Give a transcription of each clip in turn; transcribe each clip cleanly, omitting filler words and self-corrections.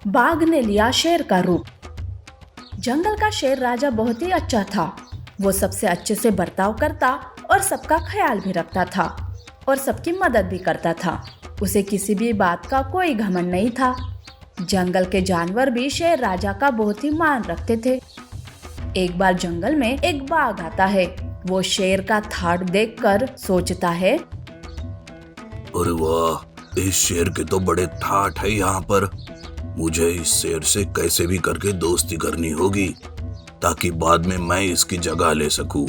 बाघ ने लिया शेर का रूप। जंगल का शेर राजा बहुत ही अच्छा था। वो सबसे अच्छे से बर्ताव करता और सबका ख्याल भी रखता था और सबकी मदद भी करता था। उसे किसी भी बात का कोई घमंड नहीं था। जंगल के जानवर भी शेर राजा का बहुत ही मान रखते थे। एक बार जंगल में एक बाघ आता है। वो शेर का ठाठ देखकर सोचता है, अरे वाह, इस शेर के तो बड़े ठाठ है यहाँ पर। मुझे इस शेर से कैसे भी करके दोस्ती करनी होगी ताकि बाद में मैं इसकी जगह ले सकूं।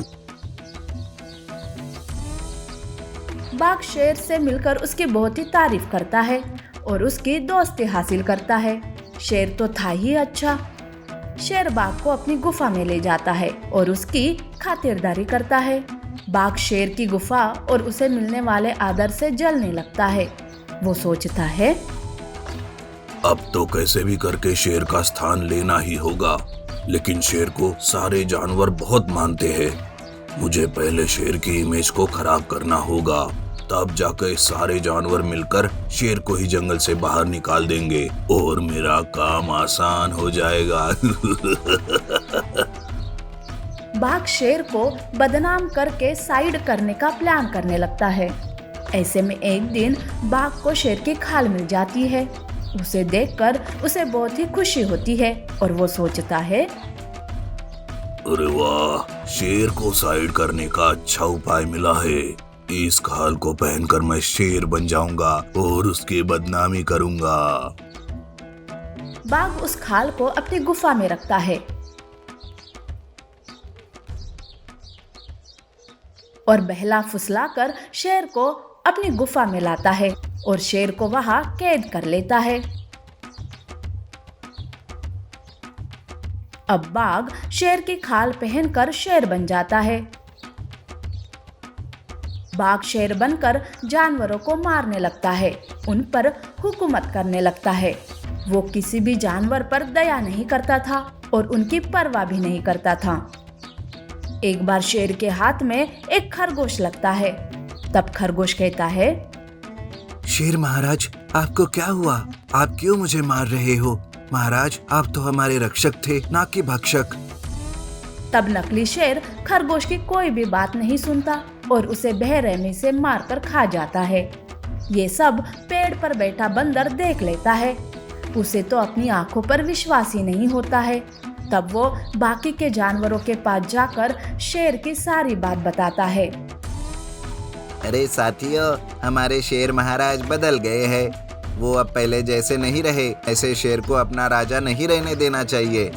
बाघ शेर से मिलकर उसकी बहुत ही तारीफ करता है और उसकी दोस्ती हासिल करता है। शेर तो था ही अच्छा। शेर बाघ को अपनी गुफा में ले जाता है और उसकी खातिरदारी करता है। बाघ शेर की गुफा और उसे मिलने वाले आदर से जलने लगता है। वो सोचता है, अब तो कैसे भी करके शेर का स्थान लेना ही होगा, लेकिन शेर को सारे जानवर बहुत मानते हैं। मुझे पहले शेर की इमेज को खराब करना होगा, तब जाकर सारे जानवर मिलकर शेर को ही जंगल से बाहर निकाल देंगे और मेरा काम आसान हो जाएगा। बाघ शेर को बदनाम करके साइड करने का प्लान करने लगता है। ऐसे में एक दिन बाघ को शेर की खाल मिल जाती है। उसे देखकर उसे बहुत ही खुशी होती है और वो सोचता है, अरे वाह, शेर को साइड करने का अच्छा उपाय मिला है। इस खाल को पहनकर मैं शेर बन जाऊंगा और उसकी बदनामी करूंगा। बाघ उस खाल को अपनी गुफा में रखता है और बहला फुसलाकर शेर को अपनी गुफा में लाता है और शेर को वहां कैद कर लेता है। अब बाघ शेर की खाल पहनकर शेर बन जाता है। बाघ शेर बनकर जानवरों को मारने लगता है, उन पर हुकूमत करने लगता है। वो किसी भी जानवर पर दया नहीं करता था और उनकी परवाह भी नहीं करता था। एक बार शेर के हाथ में एक खरगोश लगता है। तब खरगोश कहता है, शेर महाराज, आपको क्या हुआ? आप क्यों मुझे मार रहे हो? महाराज, आप तो हमारे रक्षक थे, ना कि भक्षक। तब नकली शेर खरगोश की कोई भी बात नहीं सुनता और उसे बेरहमी से मारकर खा जाता है। ये सब पेड़ पर बैठा बंदर देख लेता है। उसे तो अपनी आंखों पर विश्वास ही नहीं होता है। तब वो बाकी के जानवरों के पास जाकर शेर की सारी बात बताता है। अरे साथियों, हमारे शेर महाराज बदल गए हैं। वो अब पहले जैसे नहीं रहे। ऐसे शेर को अपना राजा नहीं रहने देना चाहिए।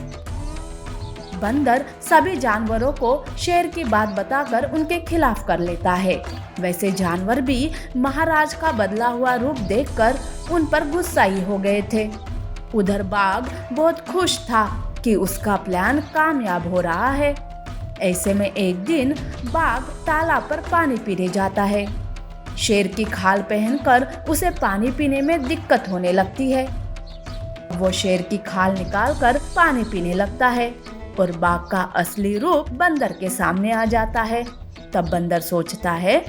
बंदर सभी जानवरों को शेर की बात बताकर उनके खिलाफ कर लेता है। वैसे जानवर भी महाराज का बदला हुआ रूप देखकर उन पर गुस्सा ही हो गए थे। उधर बाघ बहुत खुश था कि उसका प्लान कामयाब हो रहा है। ऐसे में एक दिन बाघ तालाब पर पानी पीने जाता है। शेर की खाल पहनकर उसे पानी पीने में दिक्कत होने लगती है। वो शेर की खाल निकालकर पानी पीने लगता है और बाघ का असली रूप बंदर के सामने आ जाता है। तब बंदर सोचता है,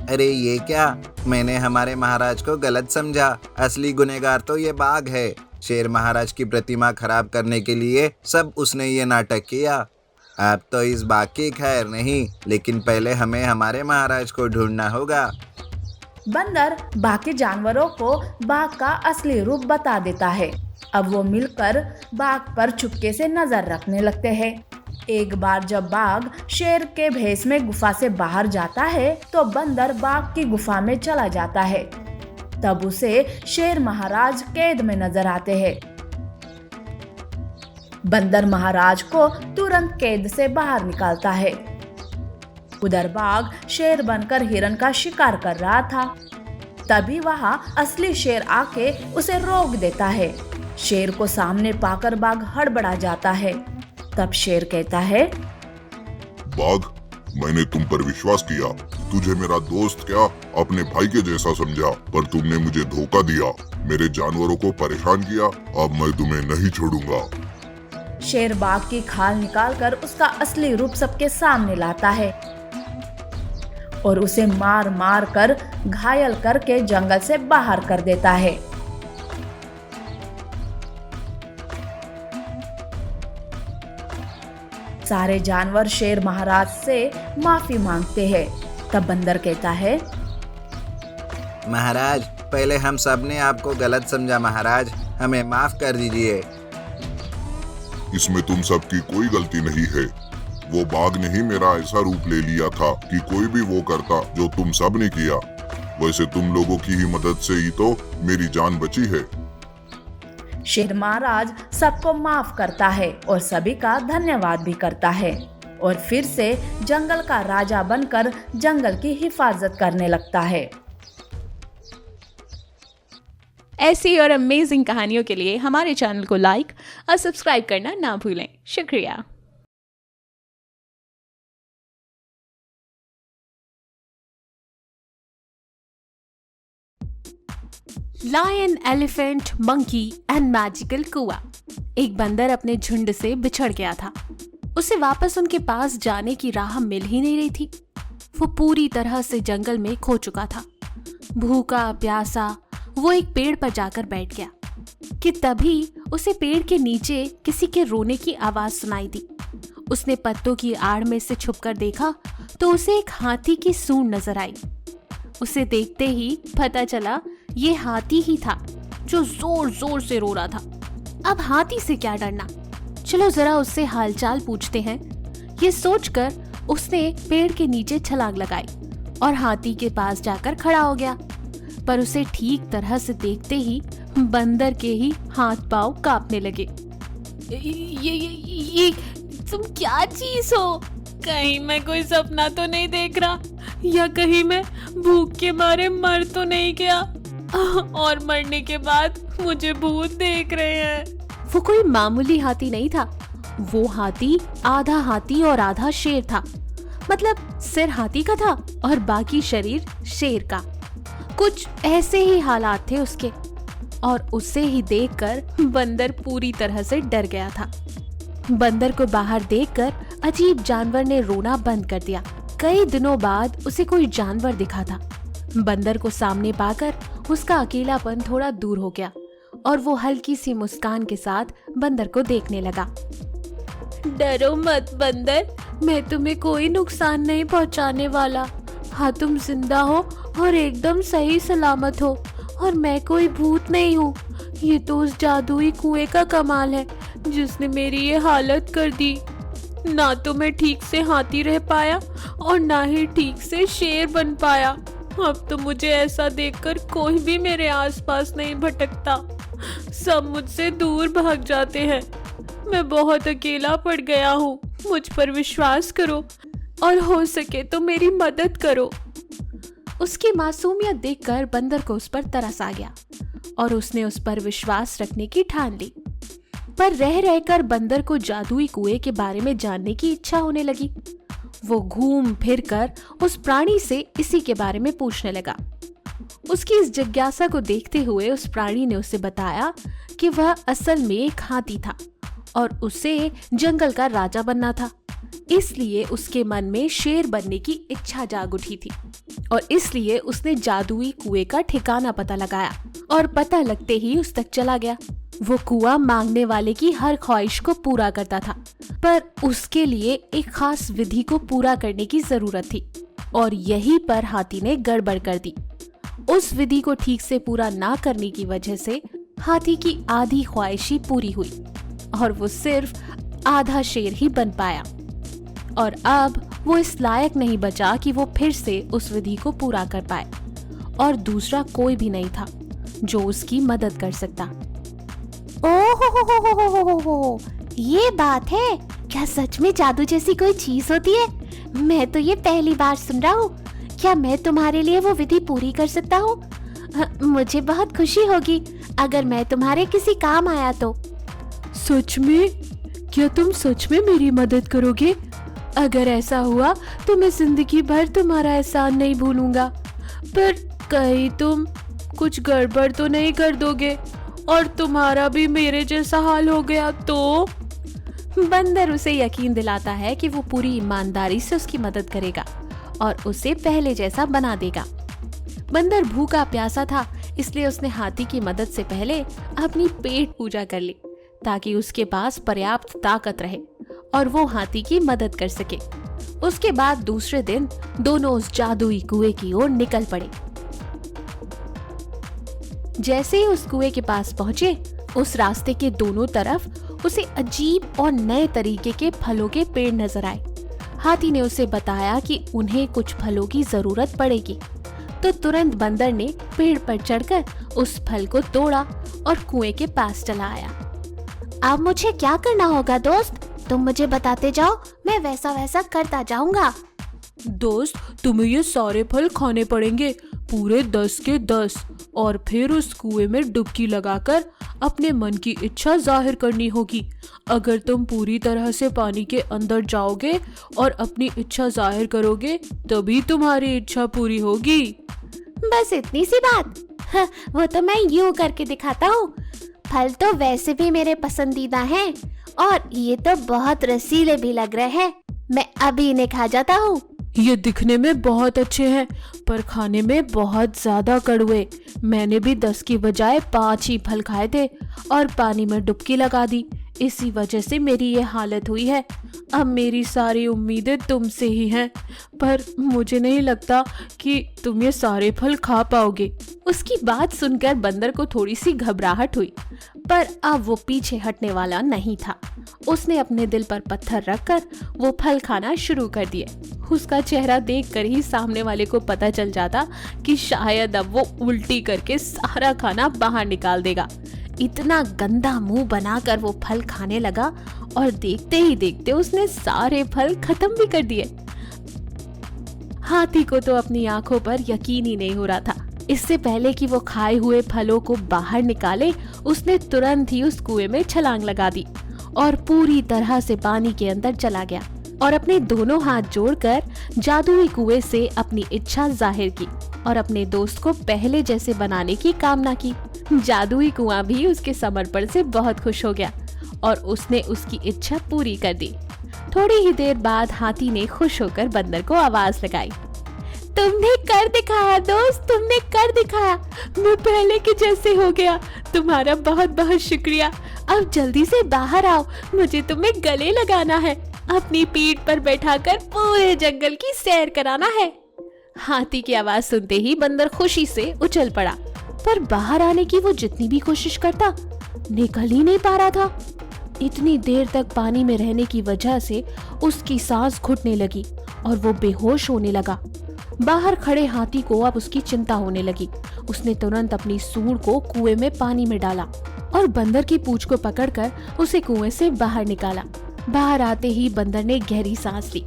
अरे ये क्या? मैंने हमारे महाराज को गलत समझा। असली गुनहगार तो ये बाघ है। शेर महाराज की प्रतिमा खराब करने के लिए सब उसने ये नाटक किया। अब तो इस बाघ की खैर नहीं, लेकिन पहले हमें हमारे महाराज को ढूंढना होगा। बंदर बाकी जानवरों को बाघ का असली रूप बता देता है। अब वो मिलकर बाघ पर चुपके से नजर रखने लगते हैं। एक बार जब बाघ शेर के भेष में गुफा से बाहर जाता है तो बंदर बाघ की गुफा में चला जाता है। तब उसे शेर महाराज कैद में नजर आते हैं। बंदर महाराज को तुरंत कैद से बाहर निकालता है। उधर बाघ शेर बनकर हिरन का शिकार कर रहा था। तभी वहां असली शेर आके उसे रोक देता है। शेर को सामने पाकर बाघ हड़बड़ा जाता है। तब शेर कहता है, बाघ, मैंने तुम पर विश्वास किया। तुझे मेरा दोस्त क्या, अपने भाई के जैसा समझा, पर तुमने मुझे धोखा दिया, मेरे जानवरों को परेशान किया। अब मैं तुम्हें नहीं छोड़ूंगा। शेर बाघ की खाल निकालकर उसका असली रूप सबके सामने लाता है और उसे मार मार कर घायल करके जंगल से बाहर कर देता है। सारे जानवर शेर महाराज से माफी मांगते हैं। तब बंदर कहता है, महाराज, पहले हम सब ने आपको गलत समझा महाराज, हमें माफ कर दीजिए। इसमें तुम सबकी कोई गलती नहीं है। वो बाघ ने ही मेरा ऐसा रूप ले लिया था कि कोई भी वो करता जो तुम सब ने किया। वैसे तुम लोगों की ही मदद से ही तो मेरी जान बची है। शेर महाराज सबको माफ करता है और सभी का धन्यवाद भी करता है और फिर से जंगल का राजा बनकर जंगल की हिफाजत करने लगता है। ऐसी और अमेजिंग कहानियों के लिए हमारे चैनल को लाइक और सब्सक्राइब करना ना भूलें। शुक्रिया। Lion, elephant, monkey and magical कुआ। एक बंदर अपने झुंड से बिछड़ गया था। उसे वापस उनके पास जाने की राह मिल ही नहीं रही थी। वो पूरी तरह से जंगल में खो चुका था। भूखा प्यासा वो एक पेड़ पर जाकर बैठ गया कि तभी उसे पेड़ के नीचे किसी के रोने की आवाज सुनाई दी। उसने पत्तों की आड़ में से छुपकर देखा तो उसे एक हाथी की सूंड नजर आई। उसे देखते ही पता चला ये हाथी ही था जो जोर जोर से रो रहा था। अब हाथी से क्या डरना, चलो जरा उससे हालचाल पूछते हैं। ये सोचकर उसने पेड़ के नीचे छलांग लगाई और हाथी के पास जाकर खड़ा हो गया। पर उसे ठीक तरह से देखते ही बंदर के ही हाथ पांव कांपने लगे। ये तुम क्या चीज हो? कहीं मैं कोई सपना तो नहीं देख रहा, या कहीं मैं भूख के मारे मर तो नहीं गया और मरने के बाद मुझे भूत देख रहे हैं। वो कोई मामूली हाथी नहीं था। वो हाथी आधा हाथी और आधा शेर था। मतलब सिर हाथी का था और बाकी शरीर शेर का। कुछ ऐसे ही हालात थे उसके और उसे ही देखकर बंदर पूरी तरह से डर गया था। बंदर को बाहर देखकर अजीब जानवर ने रोना बंद कर दिया। कई दिनों बाद उसे कोई जानवर दिखा था। बंदर को सामने पाकर उसका अकेलापन थोड़ा दूर हो गया और वो हल्की सी मुस्कान के साथ बंदर को देखने लगा। डरो मत बंदर, मैं तुम्हें कोई नुकसान नहीं पहुंचाने वाला। हाँ, तुम जिंदा हो और एकदम सही सलामत हो और मैं कोई भूत नहीं हूँ। ये तो उस जादुई कुएं का कमाल है जिसने मेरी ये हालत कर दी। ना तो मैं ठीक से हाथी रह पाया और ना ही ठीक से शेर बन पाया। अब तो मुझे ऐसा देखकर कोई भी मेरे आसपास नहीं भटकता। सब मुझसे दूर भाग जाते हैं। मैं बहुत अकेला पड़ गया हूँ। मुझ पर विश्वास करो और हो सके तो मेरी मदद करो। उसकी मासूमियत देखकर बंदर को उस पर तरस आ गया और उसने उस पर विश्वास रखने की ठान ली। पर रह रहकर बंदर को जादुई कुएं के बारे में जानने की इच्छा होने लगी। वो घूम फिर कर उस प्राणी से इसी के बारे में पूछने लगा। उसकी इस जिज्ञासा को देखते हुए उस प्राणी ने उसे बताया कि वह असल में एक हाथी था और उसे जंगल का राजा बनना था। इसलिए उसके मन में शेर बनने की इच्छा जाग उठी थी और इसलिए उसने जादुई कुएं का ठिकाना पता लगाया और पता लगते ही उस तक चला गया। वो कुआं मांगने वाले की हर ख्वाहिश को पूरा करता था, पर उसके लिए एक खास विधि को पूरा करने की जरूरत थी और यहीं पर हाथी ने गड़बड़ कर दी। उस विधि को ठीक से पूरा ना करने की वजह से हाथी की आधी ख्वाहिश ही पूरी हुई और वो सिर्फ आधा शेर ही बन पाया और अब वो इस लायक नहीं बचा कि वो फिर से उस विधि को पूरा कर पाए और दूसरा कोई भी नहीं था जो उसकी मदद कर सकता। ओहो, ये बात है क्या? सच में जादू जैसी कोई चीज होती है? मैं तो ये पहली बार सुन रहा हूँ। क्या मैं तुम्हारे लिए वो विधि पूरी कर सकता हूँ? मुझे बहुत खुशी होगी अगर मैं तुम्हारे किसी काम आया तो। सच में? क्या तुम सच में मेरी मदद करोगे? अगर ऐसा हुआ तो मैं जिंदगी भर तुम्हारा एहसान नहीं भूलूंगा। पर कहीं तुम कुछ गड़बड़ तो नहीं कर दोगे और तुम्हारा भी मेरे जैसा हाल हो गया तो? बंदर उसे यकीन दिलाता है कि वो पूरी ईमानदारी से उसकी मदद करेगा और उसे पहले जैसा बना देगा। बंदर भूखा प्यासा था, इसलिए उसने हाथी की मदद से पहले अपनी पेट पूजा कर ली ताकि उसके पास पर्याप्त ताकत रहे और वो हाथी की मदद कर सके। उसके बाद दूसरे दिन दोनों उस जादुई कुएं की ओर निकल पड़े। जैसे ही उस कुएं के पास पहुंचे, उस रास्ते के दोनों तरफ उसे अजीब और नए तरीके के फलों के पेड़ नजर आए। हाथी ने उसे बताया कि उन्हें कुछ फलों की जरूरत पड़ेगी, तो तुरंत बंदर ने पेड़ पर चढ़कर उस फल को तोड़ा और कुएं के पास चला आया। अब मुझे क्या करना होगा दोस्त? तुम मुझे बताते जाओ, मैं वैसा वैसा करता जाऊंगा। दोस्त, तुम्हें ये सारे फल खाने पड़ेंगे, पूरे 10 के 10, और फिर उस कुएं में डुबकी लगाकर अपने मन की इच्छा जाहिर करनी होगी। अगर तुम पूरी तरह से पानी के अंदर जाओगे और अपनी इच्छा जाहिर करोगे, तभी तुम्हारी इच्छा पूरी होगी। बस इतनी सी बात? वो तो मैं यूं करके दिखाता हूँ। फल तो वैसे भी मेरे पसंदीदा हैं और ये तो बहुत रसीले भी लग रहे हैं। मैं अभी इन्हें खा जाता हूँ। ये दिखने में बहुत अच्छे हैं, पर खाने में बहुत ज्यादा कड़वे। मैंने भी 10 की बजाय 5 ही फल खाए थे और पानी में डुबकी लगा दी। इसी वजह से मेरी ये हालत हुई है। अब मेरी सारी उम्मीदें तुमसे ही हैं, पर मुझे नहीं लगता कि तुम ये सारे फल खा पाओगे। उसकी बात सुनकर बंदर को थोड़ी सी घबराहट हुई, पर अब वो पीछे हटने वाला नहीं था। उसने अपने दिल पर पत्थर रखकर वो फल खाना शुरू कर दिए। उसका चेहरा देखकर ही सामने वाले को पता चल जाता कि शायद अब वो उल्टी करके सारा खाना बाहर निकाल देगा। इतना गंदा मुंह बनाकर वो फल खाने लगा और देखते ही देखते उसने सारे फल खत्म भी कर दिए। हाथी को तो अपनी आंखों पर यकीन ही नहीं हो रहा था। इससे पहले कि वो खाए हुए फलों को बाहर निकाले, उसने तुरंत ही उस कुएं में छलांग लगा दी और पूरी तरह से पानी के अंदर चला गया और अपने दोनों हाथ जोड़कर जादुई कुएं से अपनी इच्छा जाहिर की और अपने दोस्त को पहले जैसे बनाने की कामना की। जादुई कुआं भी उसके समर्पण से बहुत खुश हो गया और उसने उसकी इच्छा पूरी कर दी। थोड़ी ही देर बाद हाथी ने खुश होकर बंदर को आवाज लगाई, तुमने कर दिखाया दोस्त, तुमने कर दिखाया। मैं पहले के जैसे हो गया। तुम्हारा बहुत बहुत शुक्रिया। अब जल्दी से बाहर आओ, मुझे तुम्हें गले लगाना है, अपनी पीठ पर बैठाकर पूरे जंगल की सैर कराना है। हाथी की आवाज सुनते ही बंदर खुशी से उछल पड़ा, पर बाहर आने की वो जितनी भी कोशिश करता, निकल ही नहीं पा रहा था। इतनी देर तक पानी में रहने की वजह से उसकी सांस घुटने लगी और वो बेहोश होने लगा। बाहर खड़े हाथी को अब उसकी चिंता होने लगी। उसने तुरंत अपनी सूंड को कुएं में पानी में डाला और बंदर की पूंछ को पकड़कर उसे कुएं से बाहर निकाला। बाहर आते ही बंदर ने गहरी सांस ली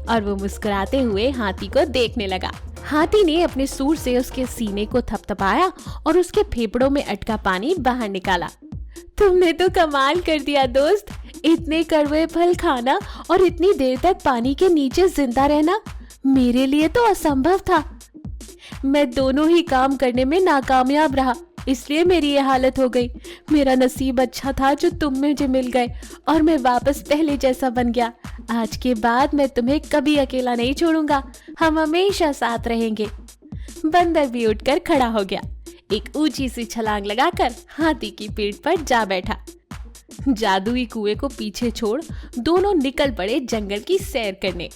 और वो मुस्कुराते हुए हाथी को देखने लगा। हाथी ने अपने सूंड से उसके सीने को थपथपाया और उसके फेफड़ों में अटका पानी बाहर निकाला। तुमने तो कमाल कर दिया दोस्त, इतने कड़वे फल खाना और इतनी देर तक पानी के नीचे जिंदा रहना मेरे लिए तो असंभव था। मैं दोनों ही काम करने में नाकामयाब रहा, इसलिए मेरी ये हालत हो गई। मेरा नसीब अच्छा था जो तुम मुझे मिल गए और मैं वापस पहले जैसा बन गया। आज के बाद मैं तुम्हें कभी अकेला नहीं छोड़ूंगा, हम हमेशा साथ रहेंगे। बंदर भी उठकर खड़ा हो गया, एक ऊंची सी छलांग लगाकर हाथी की पीठ पर जा बैठा। जादुई कुएं को पीछे छोड़ दोनों निकल पड़े जंगल की सैर करने।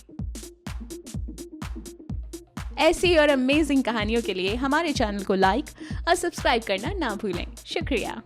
ऐसी और अमेजिंग कहानियों के लिए हमारे चैनल को लाइक और सब्सक्राइब करना ना भूलें। शुक्रिया।